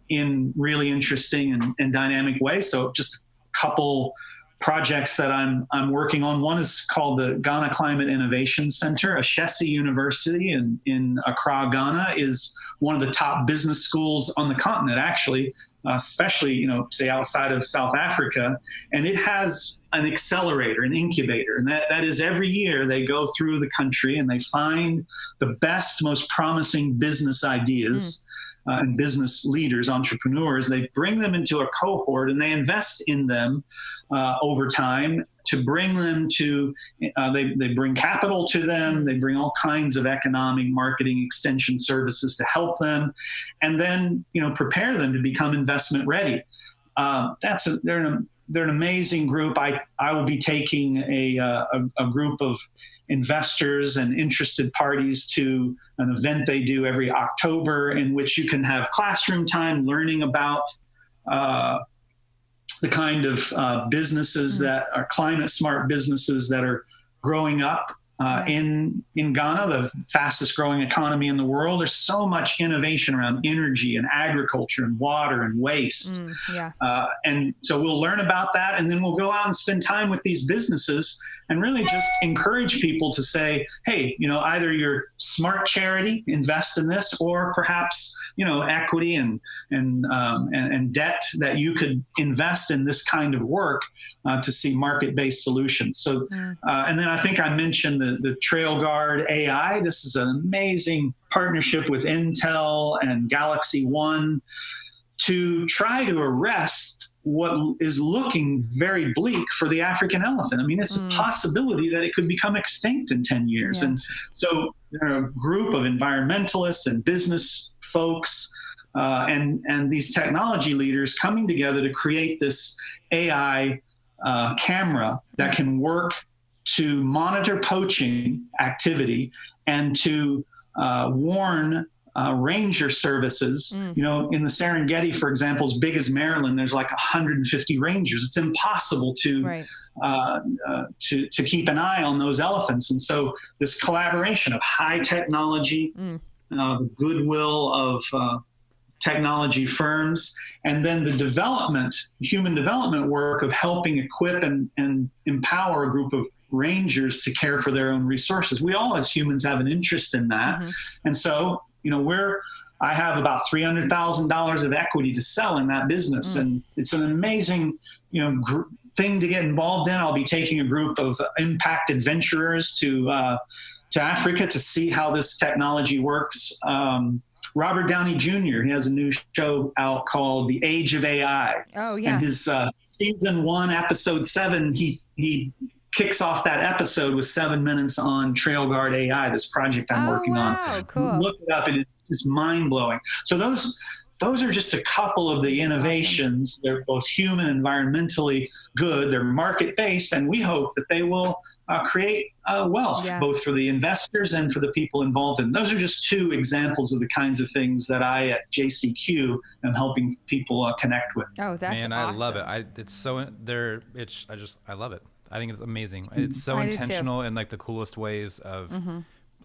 in really interesting and dynamic ways. So just a couple projects that I'm working on. One is called the Ghana Climate Innovation Center. Ashesi University in Accra, Ghana, is one of the top business schools on the continent, actually, especially, say outside of South Africa. And it has an accelerator, an incubator. And that is every year they go through the country and they find the best, most promising business ideas and business leaders, entrepreneurs. They bring them into a cohort and they invest in them over time to bring them to, they bring capital to them, they bring all kinds of economic, marketing, extension services to help them, and then, prepare them to become investment ready. They're an amazing group. I will be taking a group of investors and interested parties to an event they do every October, in which you can have classroom time learning about the kind of businesses that are climate smart businesses that are growing up in Ghana, the fastest growing economy in the world. There's so much innovation around energy and agriculture and water and waste. And so we'll learn about that, and then we'll go out and spend time with these businesses and really just encourage people to say, hey, either your smart charity, invest in this, or perhaps, equity and debt that you could invest in this kind of work to see market-based solutions. So, and then I think I mentioned the TrailGuard AI. This is an amazing partnership with Intel and Galaxy One to try to arrest what is looking very bleak for the African elephant. I mean, it's a possibility that it could become extinct in 10 years. Yeah. And so there are a group of environmentalists and business folks and these technology leaders coming together to create this AI camera that can work to monitor poaching activity and to warn ranger services. In the Serengeti, for example, as big as Maryland, there's like 150 rangers. It's impossible to keep an eye on those elephants. And so this collaboration of high technology, the goodwill of technology firms, and then the human development work of helping equip and empower a group of rangers to care for their own resources. We all as humans have an interest in that. And so I have about $300,000 of equity to sell in that business. And it's an amazing, thing to get involved in. I'll be taking a group of impact adventurers to Africa to see how this technology works. Robert Downey Jr., he has a new show out called The Age of AI. Oh, yeah. And his season 1, episode 7, he kicks off that episode with 7 minutes on TrailGuard AI, this project I'm working on. Cool. Look it up. It is mind-blowing. So those are just a couple of the innovations. Awesome. They're both human and environmentally good. They're market-based, and we hope that they will create wealth, both for the investors and for the people involved in. Those are just 2 examples of the kinds of things that I at JCQ am helping people connect with. Oh, that's awesome. I love it. I love it. I think it's amazing. It's so intentional in like the coolest ways of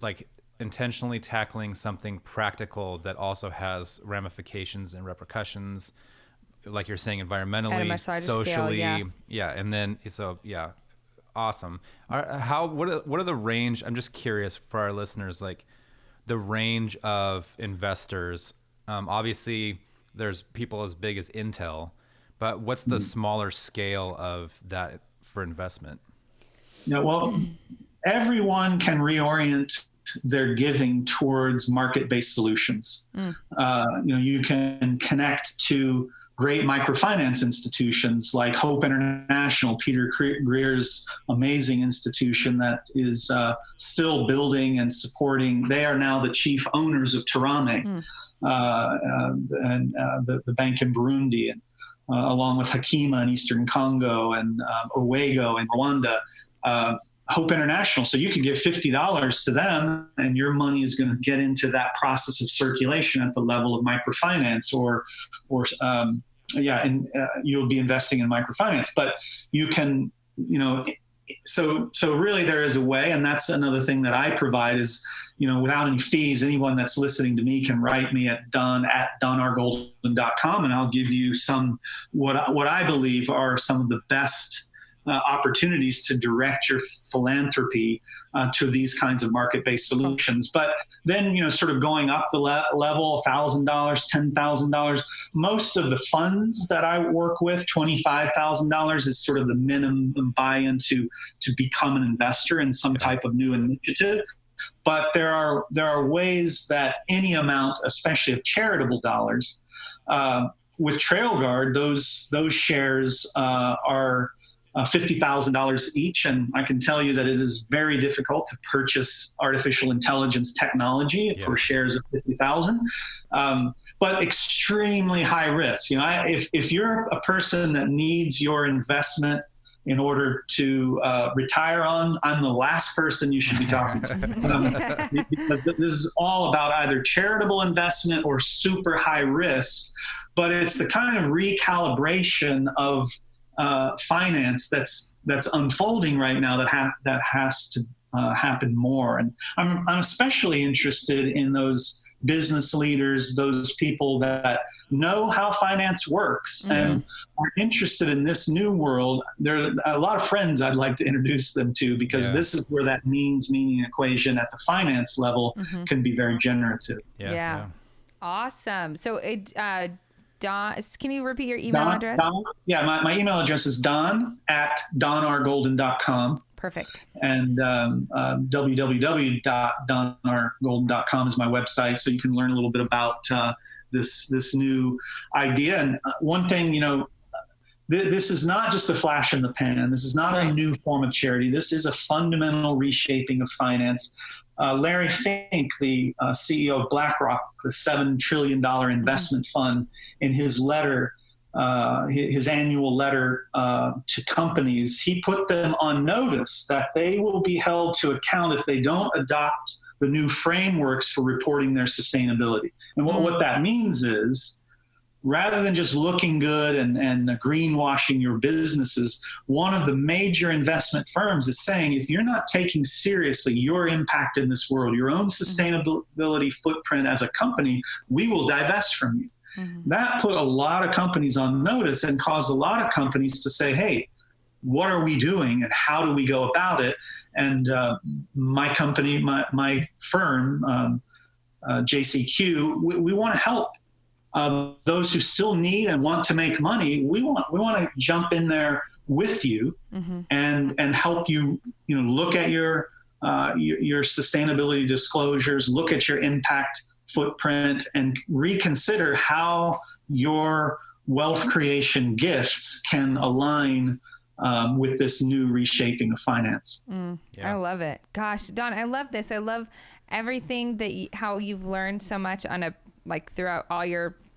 like intentionally tackling something practical that also has ramifications and repercussions, like you're saying, environmentally, socially. Scale, and then awesome. What are the range? I'm just curious for our listeners, like the range of investors. Obviously, there's people as big as Intel, but what's the smaller scale of that for investment? Well, everyone can reorient their giving towards market-based solutions. You can connect to great microfinance institutions like Hope International, Peter Greer's amazing institution that is still building and supporting. They are now the chief owners of Turame, and the bank in Burundi, and along with Hakima in Eastern Congo and Owego in Rwanda. Hope International. So you could give $50 to them and your money is going to get into that process of circulation at the level of microfinance and you'll be investing in microfinance. But you can, so really there is a way, and that's another thing that I provide is, without any fees, anyone that's listening to me can write me at don@donrgolden.com, and I'll give you some, what I believe are some of the best opportunities to direct your philanthropy to these kinds of market-based solutions. But then, sort of going up the level, $1,000, $10,000, most of the funds that I work with, $25,000 is sort of the minimum buy-in to become an investor in some type of new initiative. But there are ways that any amount, especially of charitable dollars, with TrailGuard, those shares are $50,000 each. And I can tell you that it is very difficult to purchase artificial intelligence technology for shares of 50,000, but extremely high risk. If you're a person that needs your investment in order to retire on, I'm the last person you should be talking to. Because this is all about either charitable investment or super high risk, but it's the kind of recalibration of finance that's unfolding right now that has to happen more. And I'm especially interested in those business leaders, those people that know how finance works and are interested in this new world. There are a lot of friends I'd like to introduce them to, because this is where that meaning equation at the finance level can be very generative. Yeah. Awesome. So Don, can you repeat your email address? My email address is don@donrgolden.com. Perfect. And www.donrgolden.com is my website, so you can learn a little bit about this new idea. And one thing, this is not just a flash in the pan. This is not a new form of charity. This is a fundamental reshaping of finance. Larry Fink, the CEO of BlackRock, the $7 trillion investment fund, in his letter, his annual letter to companies, he put them on notice that they will be held to account if they don't adopt the new frameworks for reporting their sustainability. And what that means is, rather than just looking good and greenwashing your businesses, one of the major investment firms is saying, if you're not taking seriously your impact in this world, your own sustainability footprint as a company, we will divest from you. That put a lot of companies on notice and caused a lot of companies to say, hey, what are we doing and how do we go about it? And my company, my firm, JCQ, we want to help those who still need and want to make money. We want to jump in there with you and help you, look at your sustainability disclosures, look at your impact footprint, and reconsider how your wealth creation gifts can align with this new reshaping of finance. I love it. Gosh, Don, I love this. I love everything how you've learned so much throughout all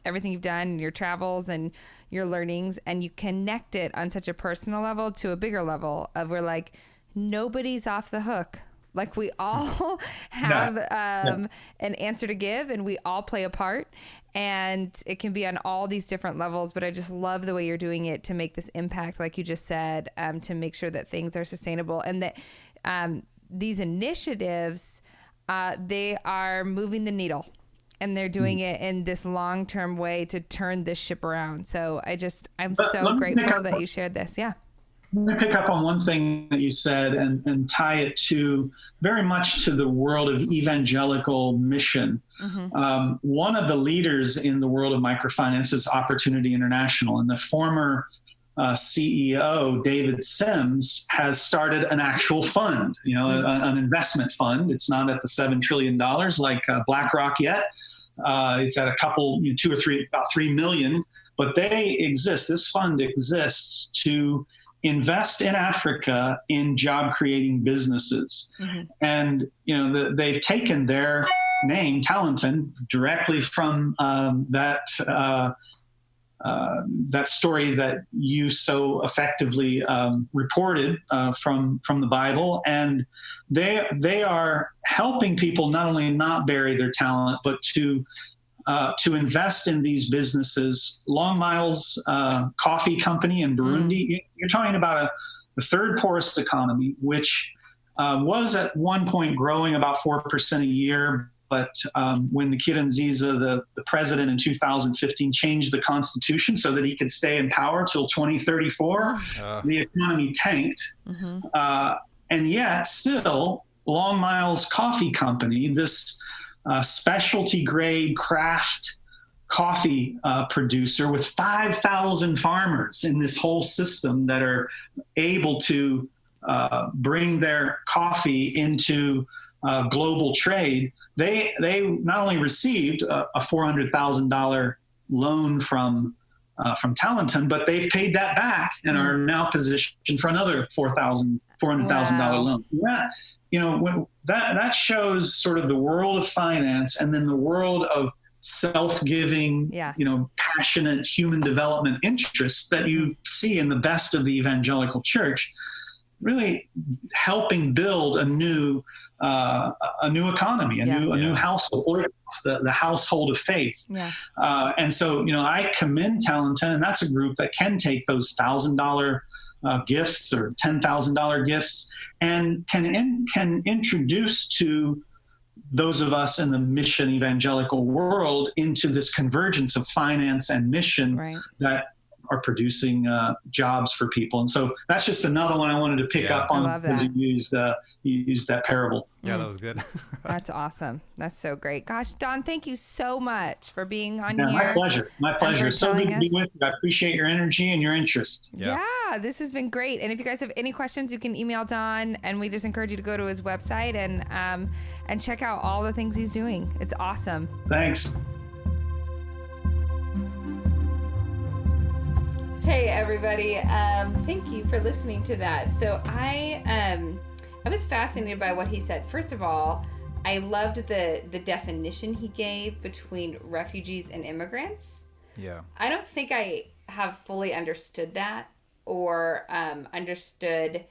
everything you've done, your travels and your learnings, and you connect it on such a personal level to a bigger level of where nobody's off the hook. We all have an answer to give, and we all play a part, and it can be on all these different levels. But I just love the way you're doing it to make this impact, like you just said, to make sure that things are sustainable, and that these initiatives, they are moving the needle, and they're doing it in this long-term way to turn this ship around. So I'm so grateful that you shared this. Yeah. I'm going to pick up on one thing that you said and tie it very much to the world of evangelical mission. One of the leaders in the world of microfinance is Opportunity International, and the former CEO, David Sims, has started an actual fund, an investment fund. It's not at the $7 trillion like BlackRock yet. It's at a couple, 2 or 3, about 3 million, but they exist. This fund exists to invest in Africa in job-creating businesses. And, they've taken their name, Talenton, directly from that story that you so effectively reported from the Bible. And they are helping people not only not bury their talent, but to invest in these businesses. Long Miles Coffee Company in Burundi, you're talking about the third poorest economy, which was at one point growing about 4% a year. But when Nkurunziza, the president in 2015, changed the constitution so that he could stay in power till 2034, the economy tanked. And yet still, Long Miles Coffee Company, this specialty grade craft coffee producer with 5,000 farmers in this whole system that are able to bring their coffee into global trade, they not only received a $400,000 loan from Talenton, but they've paid that back and are now positioned for another $400,000 loan. That shows sort of the world of finance, and then the world of self-giving, passionate human development interests that you see in the best of the evangelical church, really helping build a new economy, a new household, the household of faith. And so, I commend Talenton, and that's a group that can take those $1,000 gifts or $10,000 gifts and can introduce to those of us in the mission evangelical world into this convergence of finance and mission that are producing jobs for people. And so that's just another one I wanted to pick up on, because you used that parable. Yeah, that was good. That's awesome. That's so great. Gosh, Don, thank you so much for being on here. My pleasure. My pleasure. So good to be with you. I appreciate your energy and your interest. Yeah, this has been great. And if you guys have any questions, you can email Don, and we just encourage you to go to his website and check out all the things he's doing. It's awesome. Thanks. Hey everybody, thank you for listening to that. So I was fascinated by what he said. First of all, I loved the definition he gave between refugees and immigrants. Yeah. I don't think I have fully understood that, or understood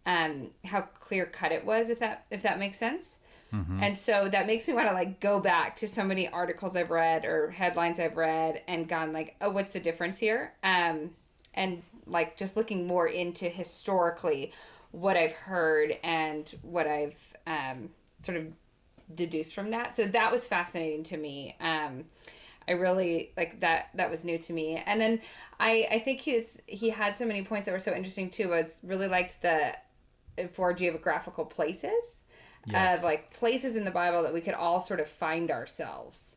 how clear cut it was, if that makes sense. Mm-hmm. And so that makes me want to like go back to so many articles I've read or headlines I've read and gone like, oh, what's the difference here? And like just looking more into historically what I've heard and what I've sort of deduced from that. So that was fascinating to me. I really like that. That was new to me. And then I think he had so many points that were so interesting too. I really liked the 4 geographical places. Of like places in the Bible that we could all sort of find ourselves.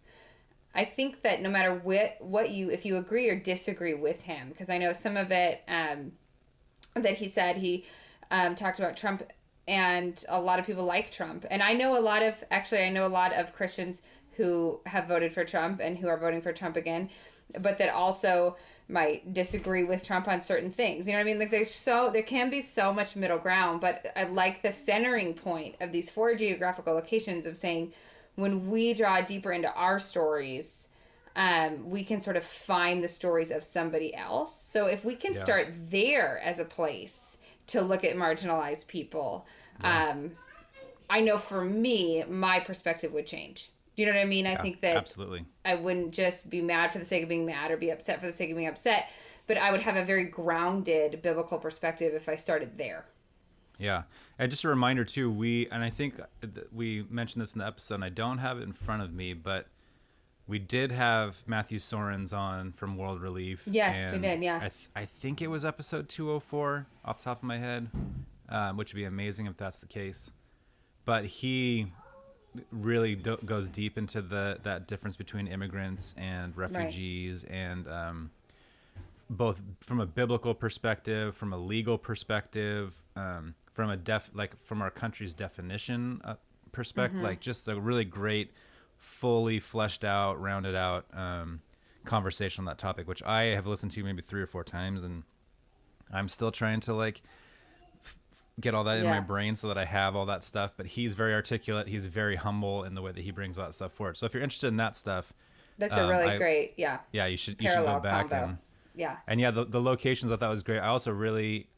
I think that no matter if you agree or disagree with him, because I know some of it that he said, he talked about Trump, and a lot of people like Trump. And I know a lot of Christians who have voted for Trump and who are voting for Trump again, but that also might disagree with Trump on certain things. You know what I mean? Like there can be so much middle ground, but I like the centering point of these 4 geographical locations of saying, when we draw deeper into our stories, we can sort of find the stories of somebody else. So if we can start there as a place to look at marginalized people, I know for me, my perspective would change. Do you know what I mean? I think that absolutely. I wouldn't just be mad for the sake of being mad or be upset for the sake of being upset, but I would have a very grounded biblical perspective if I started there. Yeah. And just a reminder too, I think we mentioned this in the episode, and I don't have it in front of me, but we did have Matthew Sorens on from World Relief. Yes, we did. Yeah. I think it was episode 204 off the top of my head, which would be amazing if that's the case. But he really goes deep into that difference between immigrants and refugees, and both from a biblical perspective, from a legal perspective, from our country's definition perspective, like just a really great, fully fleshed out, rounded out conversation on that topic, which I have listened to maybe 3 or 4 times, and I'm still trying to like get all that in my brain so that I have all that stuff. But he's very articulate. He's very humble in the way that he brings all that stuff forward. So if you're interested in that stuff, that's a really great, you should go back combo. And the locations I thought was great. I also really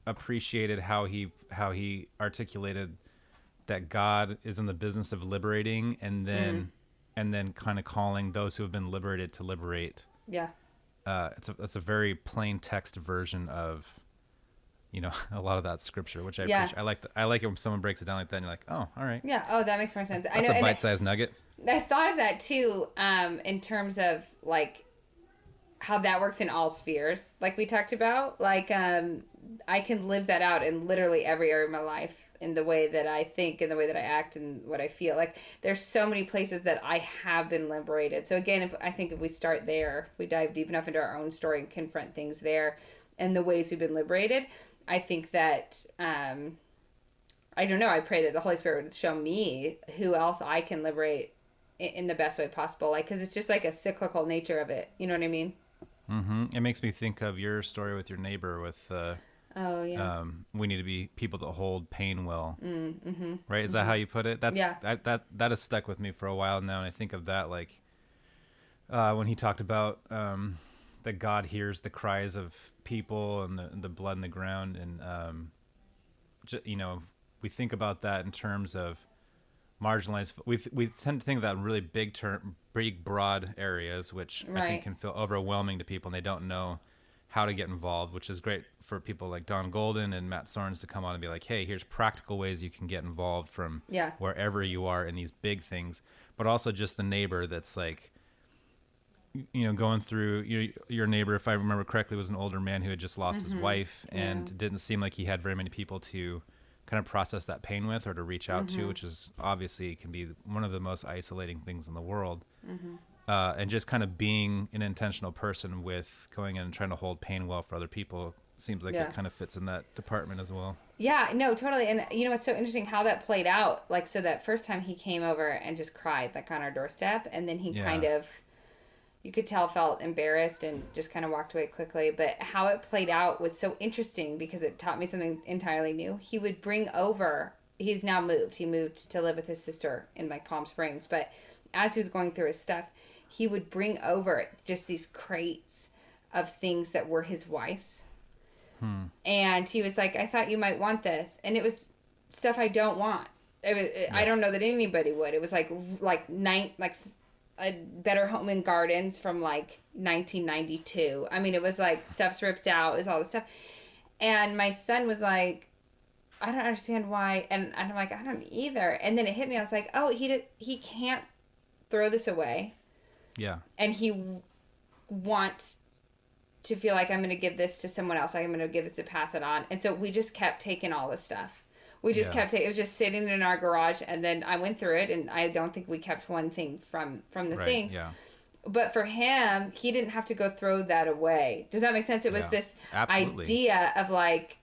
appreciated how he articulated that God is in the business of liberating, and then kind of calling those who have been liberated to liberate. Yeah. It's a very plain text version of, a lot of that scripture, which I appreciate. I like it when someone breaks it down like that, and you're like, oh, all right. Yeah. Oh, that makes more sense. That's a bite-sized nugget. I thought of that too, in terms of like how that works in all spheres, like we talked about. Like, I can live that out in literally every area of my life, in the way that I think, in the way that I act, and what I feel. Like, there's so many places that I have been liberated. So again, if we start there, we dive deep enough into our own story and confront things there and the ways we've been liberated, I think that, I don't know, I pray that the Holy Spirit would show me who else I can liberate in the best way possible. Like, because it's just like a cyclical nature of it. You know what I mean? Mm-hmm. It makes me think of your story with your neighbor with, we need to be people that hold pain well. Mm-hmm. Right? Is that how you put it? That has stuck with me for a while now. And I think of that, like, when he talked about, that God hears the cries of people and the blood in the ground. And, we think about that in terms of marginalized. We tend to think of that in really big, broad areas, which I think can feel overwhelming to people, and they don't know how to get involved, which is great for people like Don Golden and Matt Sorens to come on and be like, hey, here's practical ways you can get involved from wherever you are in these big things, but also just the neighbor that's like, going through your neighbor, if I remember correctly, was an older man who had just lost his wife and didn't seem like he had very many people to kind of process that pain with or to reach out to, which is obviously can be one of the most isolating things in the world. And just kind of being an intentional person with going in and trying to hold pain well for other people seems like it kind of fits in that department as well. Yeah, no, totally. And it's so interesting how that played out. Like, so that first time he came over and just cried like on our doorstep, and then he kind of, you could tell, felt embarrassed and just kind of walked away quickly. But how it played out was so interesting because it taught me something entirely new. He would bring over, he's now moved. He moved to live with his sister in like Palm Springs. But as he was going through his stuff, he would bring over just these crates of things that were his wife's. And he was like, I thought you might want this. And it was stuff I don't want. I don't know that anybody would. It was like a Better Home and Gardens from like 1992. I mean, it was like stuff's ripped out. It was all this stuff. And my son was like, I don't understand why. And I'm like, I don't either. And then it hit me. I was like, oh, he can't throw this away. Yeah. And he wants to feel like I'm going to give this to someone else. Like I'm going to give this to pass it on. And so we just kept taking all this stuff. We just kept it. It was just sitting in our garage. And then I went through it, and I don't think we kept one thing from the things. Yeah. But for him, he didn't have to go throw that away. Does that make sense? It was this idea of like,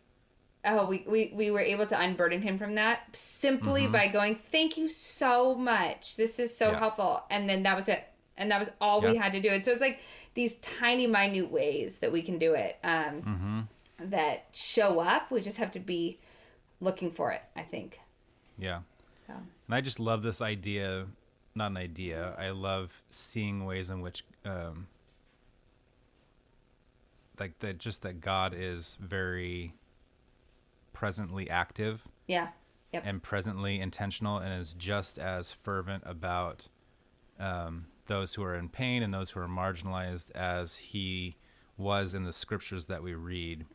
oh, we were able to unburden him from that simply by going, thank you so much. This is so helpful. And then that was it. And that was all we had to do. And so it's like these tiny, minute ways that we can do it that show up. We just have to be looking for it, I think. Yeah. So. And I just love this idea, not an idea. I love seeing ways in which, that God is very presently active. Yeah. Yep. And presently intentional, and is just as fervent about those who are in pain and those who are marginalized as he was in the scriptures that we read.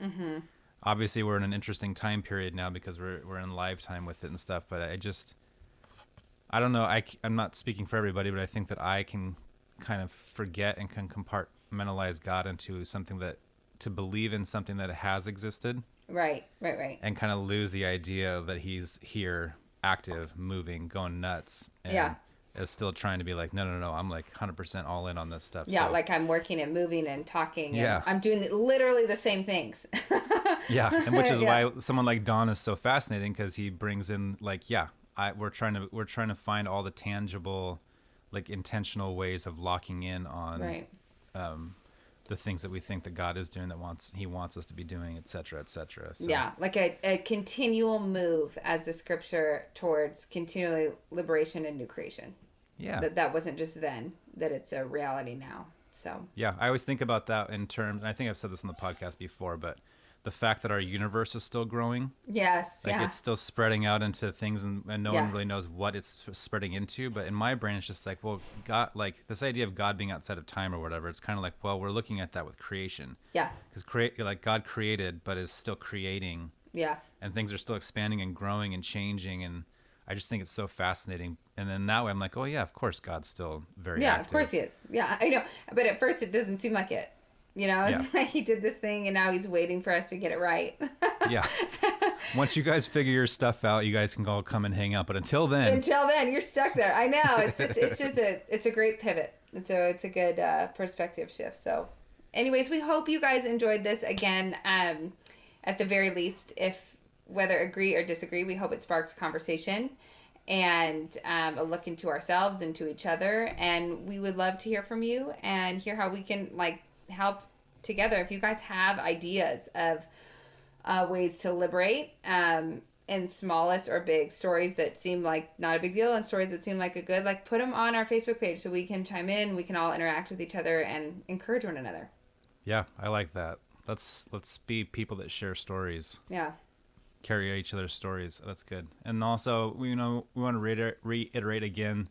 Obviously, we're in an interesting time period now because we're in live time with it and stuff. But I don't know. I'm not speaking for everybody, but I think that I can kind of forget and can compartmentalize God into to believe in something that has existed. Right. And kind of lose the idea that he's here, active, moving, going nuts. And is still trying to be like, no, I'm like 100% all in on this stuff. Yeah, so, like I'm working and moving and talking. And I'm doing literally the same things. And which is why someone like Don is so fascinating, because he brings in like, we're trying to find all the tangible, like intentional ways of locking in on the things that we think that God is doing, he wants us to be doing, et cetera, et cetera. So. Yeah, like a continual move as the scripture towards continually liberation and new creation. Yeah. That wasn't just then, that it's a reality now. So. Yeah, I always think about that in terms, and I think I've said this on the podcast before, but the fact that our universe is still growing. Yes. Like it's still spreading out into things, and no one really knows what it's spreading into. But in my brain, it's just like, well, God, like this idea of God being outside of time or whatever. It's kind of like, well, we're looking at that with creation. Yeah. Because God created, but is still creating. Yeah. And things are still expanding and growing and changing, and I just think it's so fascinating. And then that way, I'm like, oh yeah, of course, God's still very active. Of course he is. Yeah, I know. But at first, it doesn't seem like it. It's like he did this thing and now he's waiting for us to get it right. Yeah. Once you guys figure your stuff out, you guys can all come and hang out. But until then, you're stuck there. I know. It's a great pivot. It's a good perspective shift. So anyways, we hope you guys enjoyed this. Again, at the very least, if whether agree or disagree, we hope it sparks conversation and a look into ourselves and to each other. And we would love to hear from you and hear how we can help together. If you guys have ideas of ways to liberate in smallest or big stories that seem like not a big deal and stories that seem like a good, put them on our Facebook page so we can chime in, we can all interact with each other and encourage one another. Yeah, I like that. Let's be people that share stories. Yeah. Carry each other's stories. That's good. And also, we want to reiterate again,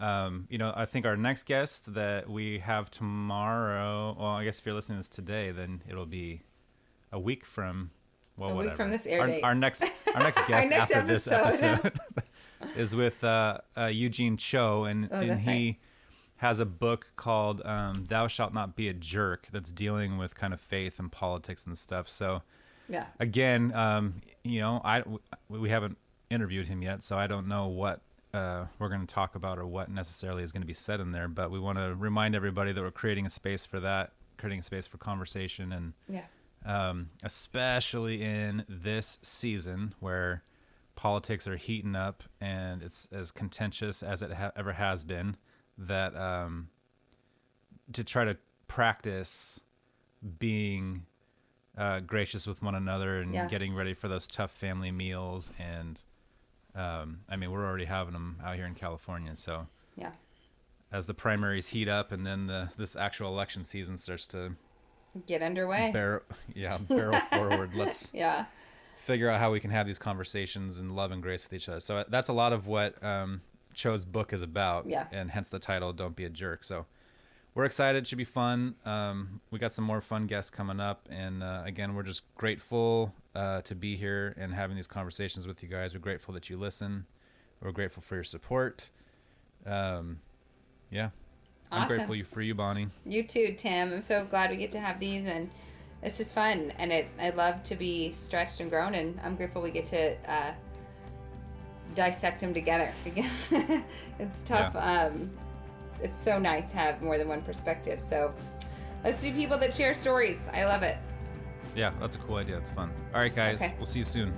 I think our next guest that we have tomorrow, well, I guess if you're listening to this today, then it'll be a week from, well, week from this air date. Our next guest after this episode is with Eugene Cho, and he right. has a book called Thou Shalt Not Be a Jerk that's dealing with kind of faith and politics and stuff. So yeah, again, we haven't interviewed him yet, so I don't know what we're going to talk about or what necessarily is going to be said in there, but we want to remind everybody that we're creating a space for that, creating a space for conversation, and especially in this season where politics are heating up and it's as contentious as it ever has been, that to try to practice being gracious with one another and getting ready for those tough family meals. And we're already having them out here in California. So as the primaries heat up and then this actual election season starts to get underway, barrel forward, let's figure out how we can have these conversations in love and grace with each other. So that's a lot of what Cho's book is about, and hence the title, Don't Be a Jerk. So we're excited. It should be fun. We got some more fun guests coming up, and again, we're just grateful to be here and having these conversations with you guys. We're grateful that you listen. We're grateful for your support. I'm grateful for you, Bonnie. You too, Tim. I'm so glad we get to have these, and it's just fun. And I love to be stretched and grown, and I'm grateful we get to dissect them together. It's tough. Yeah. It's so nice to have more than one perspective. So let's be people that share stories. I love it. Yeah, that's a cool idea. It's fun. All right, guys. Okay. We'll see you soon.